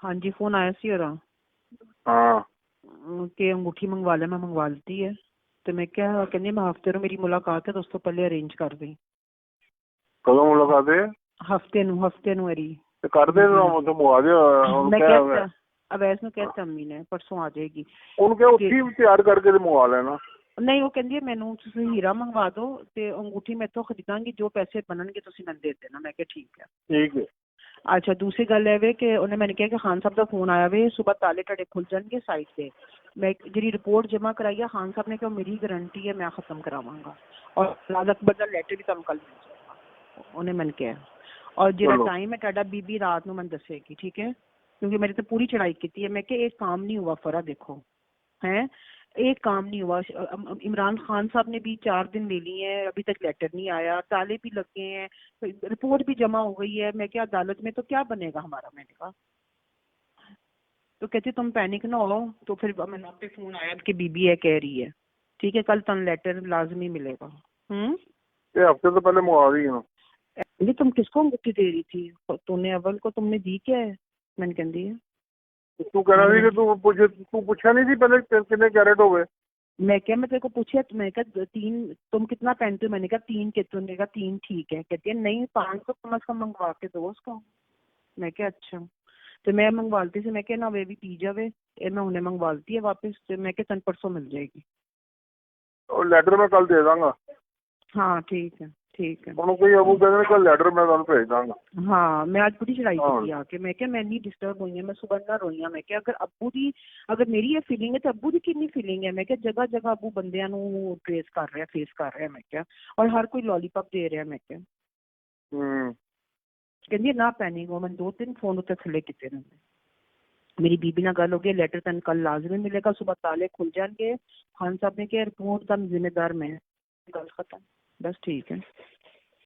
हाँ जी, फोन आया सी और हाँ कि अंगूठी मंगवा ले, मैं मंगवा ली है। तो मैं क्या कहनी मैं हफ्ते ਨੂੰ ਮੇਰੀ ਮੁਲਾਕਾਤ ਹੈ, ਦੋਸਤੋਂ ਪਹਿਲੇ ਅਰੇਂਜ ਕਰ ਦੇ। कदों मुलाकात है? ਹਫਤੇ ਨੂੰ ਅਰੀ ਤੇ ਕਰਦੇ ਨਾ ਉਹ ਮੁਆ ਦੇ ਮੈਂ ਕਹਿਤਾ ਅਵੈਸ ਨੂੰ ਕਹਿਤਾ ਅੰਮੀ ਨੇ ਪਰਸੋਂ ਆ ਜਾਏਗੀ। ਉਹਨੂੰ ਕਿਹਾ ਉੱਥੇ ਤਿਆਰ ਕਰਕੇ ਤੇ ਮੰਗਵਾ ਲੈਣਾ। ਨਹੀਂ ਉਹ ਕਹਿੰਦੀ ਹੈ ਮੈਨੂੰ ਤੁਸੀਂ ਹੀਰਾ ਮੰਗਵਾ ਦਿਓ ਤੇ ਅੰਗੂਠੀ ਮੈਥੋਂ ਖਰੀਦਾਂਗੀ, ਜੋ ਪੈਸੇ ਬਣਨਗੇ ਤੁਸੀਂ ਮੈਨੂੰ ਦੇ ਦੇਣਾ। ਮੈਂ ਕਿਹਾ ਠੀਕ ਹੈ। ਠੀਕ ਹੈ। ਅੱਛਾ, ਦੂਸਰੀ ਗੱਲ ਇਹ ਵੇ ਕਿ ਉਹਨੇ ਮੈਨੂੰ ਕਿਹਾ ਕਿ ਖਾਨ ਸਾਹਿਬ ਦਾ ਫੋਨ ਆਇਆ ਵੇ, ਸੁਬਹ ਤਾਲੇ ਤੁਹਾਡੇ ਖੁੱਲ ਜਾਣਗੇ ਸਾਈਟ ਤੇ। ਮੈਂ ਜਿਹੜੀ ਰਿਪੋਰਟ ਜਮ੍ਹਾਂ ਕਰਾਈ ਹੈ ਖਾਨ ਸਾਹਿਬ ਨੇ ਕਿਹਾ ਮੇਰੀ ਗਰੰਟੀ ਹੈ ਮੈਂ ਖਤਮ ਕਰਾਵਾਂਗਾ, ਔਰ ਰਾਜ ਅਕਬਰ ਦਾ ਲੈਟਰ ਵੀ ਤੁਹਾਨੂੰ ਕੱਲ ਮਿਲ ਜਾਏਗਾ, ਉਹਨੇ ਮੈਨੂੰ ਕਿਹਾ। ਔਰ ਜਿਹੜਾ ਟਾਈਮ ਹੈ ਤੁਹਾਡਾ ਬੀਬੀ ਰਾਤ ਨੂੰ ਮੈਨੂੰ ਦੱਸੇਗੀ, ठीक है, क्योंकि मेरी तो पूरी चढ़ाई की है। मैं एक काम नहीं हुआ फरा, देखो है एक काम नहीं हुआ। इमरान खान साहब ने भी 4 दिन ले लिए हैं, अभी तक लेटर नहीं आया, ताले भी लग गए हैं, रिपोर्ट भी जमा हो गई है। मैं क्या अदालत में तो क्या बनेगा हमारा? मैंने कहा तो कहती तुम पैनिक ना हो। तो फिर मैंने आप पे फोन आया कि बीबी है कह रही है, ठीक है, कल तन लेटर लाजमी मिलेगा। ये हफ्ते तो पहले मंगवा दी है। ये तुम किसको अंगूठी दे रही थी? तूने अव्वल को तुमने दी क्या है? मैंने कहती है तू कह रहा थी कि तू पूछा नहीं थी पहले कितने कैरेट हो गए? मैं क्या मैं तेरे को पूछा, मैं कहा 3 तुम कितना पहनते हो? मैंने कहा 3 के, तुमने कहा 3 ठीक है। कहती है नहीं 500 कम अज कम मंगवा के दो उसको। मैं क्या अच्छा, तो मैं मंगवाती थी। मैं क्या ना वे भी पी जावे, मैं उन्हें मंगवाती है वापस। तो मैं क्या 10 परसों मिल जाएगी। और लेटर मैं कल दे दूंगा। हाँ ठीक है ठीक है। कोई अबू कहते कल लेटर मैं तुम भेज दूंगा। हाँ मैं आज बड़ी चढ़ाई की आके। मैं क्या मैं नहीं डिस्टर्ब हुई है, मैं सुबह ना रोई। मैं क्या अगर अबू दी अगर मेरी ये फीलिंग है तो अबू दी कितनी फीलिंग है? मैं क्या जगह जगह अबू बंदियां नू ट्रेस कर रहा है, फेस कर रहा है। मैं क्या और हर कोई लॉलीपॉप दे रहा है। मैं क्या कहती ना पैनिक हो। मैं 2-3 फोन उत्ते थले किते ने। मेरी बीबी ना गल हो गई, लेटर तन कल लाजमी मिलेगा, सुबह ताले खुल जाएंगे। खान साहब ने कहा रिपोर्ट का जिम्मेदार मैं। गल खत्म, बस ठीक है।